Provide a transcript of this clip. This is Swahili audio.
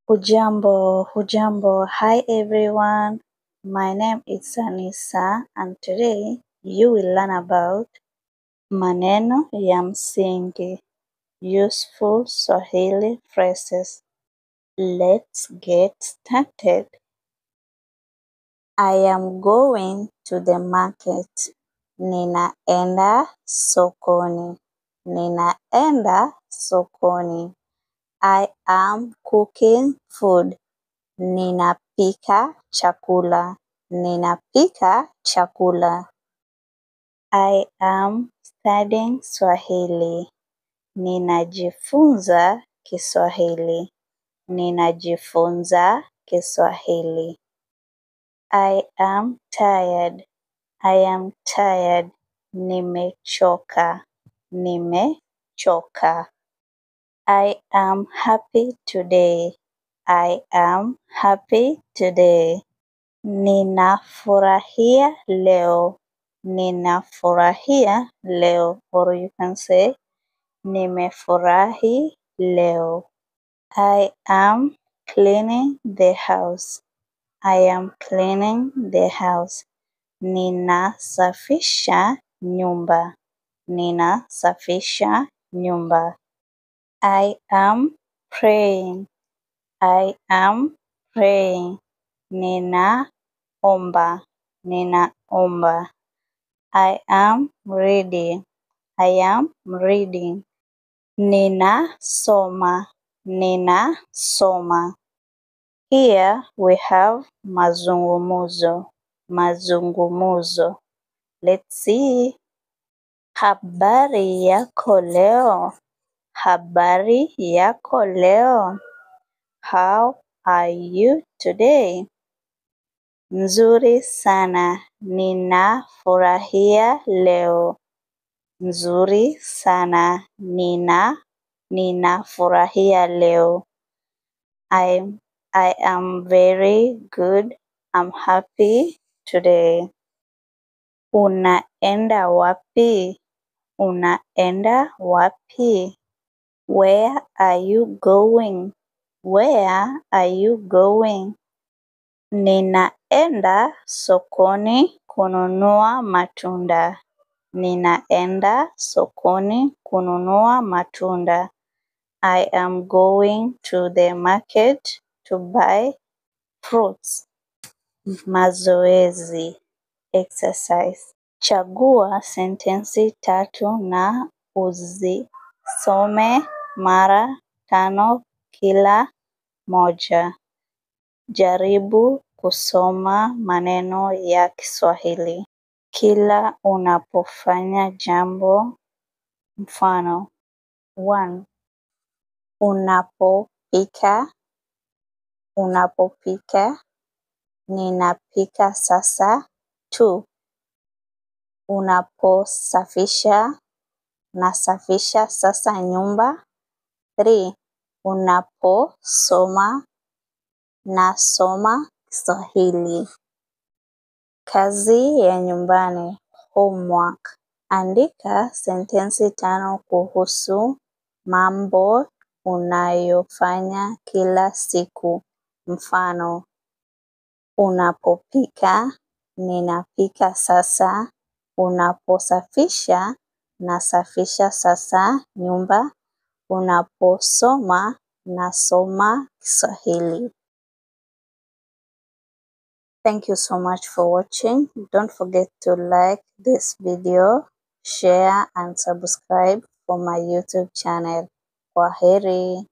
Hujambo. Hi everyone. My name is Anissa and today you will learn about maneno ya msingi, useful Swahili phrases. Let's get started. I am going to the market. Ninaenda sokoni. Ninaenda sokoni. I am cooking food. Ninapika chakula. Ninapika chakula. I am studying Swahili. Ninajifunza Kiswahili. Ninajifunza Kiswahili. I am tired. I am tired. Nimechoka. Nimechoka. I am happy today. I am happy today. Ninafurahia leo. Ninafurahia leo. Or you can say nimefurahi leo. I am cleaning the house. I am cleaning the house. Ninasafisha nyumba. Ninasafisha nyumba. I am praying. I am praying. Ninaomba. Ninaomba. I am reading. I am reading. Ninasoma. Ninasoma. Here we have mazungumzo. Mazungumzo. Let's see. Habari yako leo. Habari yako leo. How are you today? Nzuri sana. Ninafurahia leo. Nzuri sana. Ninafurahia leo. I am very good. I'm happy today. Unaenda wapi? Unaenda wapi? Where are you going? Where are you going? Ninaenda sokoni kununua matunda. Ninaenda sokoni kununua matunda. I am going to the market to buy fruits. Mazoezi, exercise. Chagua sentensi tatu na uzisome mara 5 kila moja. Jaribu kusoma maneno ya Kiswahili. Kila unapofanya jambo, mfano. 1. Unapopika. Unapopika. Ninapika sasa. 2. Unaposafisha. Nasafisha sasa nyumba. 3. Unaposoma. Nasoma Kiswahili. Kazi ya nyumbani, homework. Andika sentensi 5 kuhusu mambo unayofanya kila siku. Mfano. Unapopika. Ninapika sasa. Unaposafisha. Nasafisha sasa nyumba. Unaposoma. Nasoma Kiswahili. Thank you so much for watching. Don't forget to like this video, share and subscribe for my YouTube channel. Kwaheri.